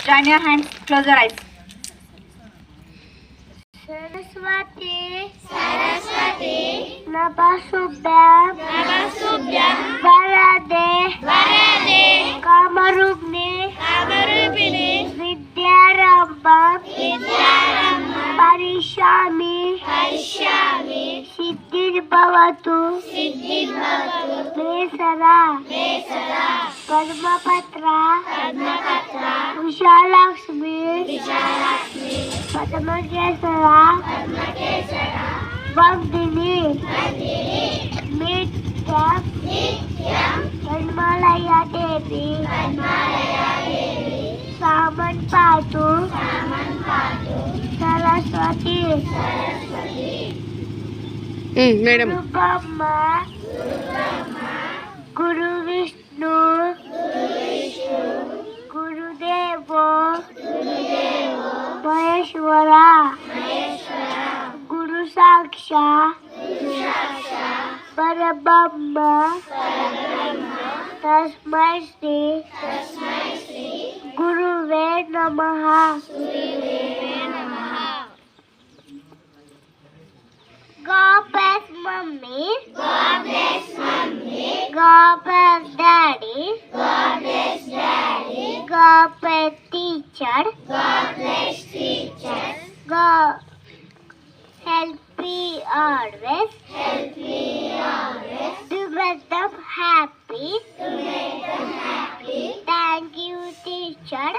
Join your hands, close your eyes. Saraswati, Nabasubhyam, Varade, Kamarupini, Vidyarambham, Parishami, Siddhirbhavatu, Mesara, Padmapatra, Vishalakshmi, Padmakesara, Vamdini, Nityam, Vanmalaya Devi, Samanpatu, Saraswati, Madam. Guru Brahma, Guru Vishnu, Guru Devo, Maheshwara, Guru Saksha, Parabrahma, Tasmai Shri, Guruve Namaha. God bless Mummy. God bless Daddy. God bless teacher. God help me always. To make them happy. Thank you, teacher.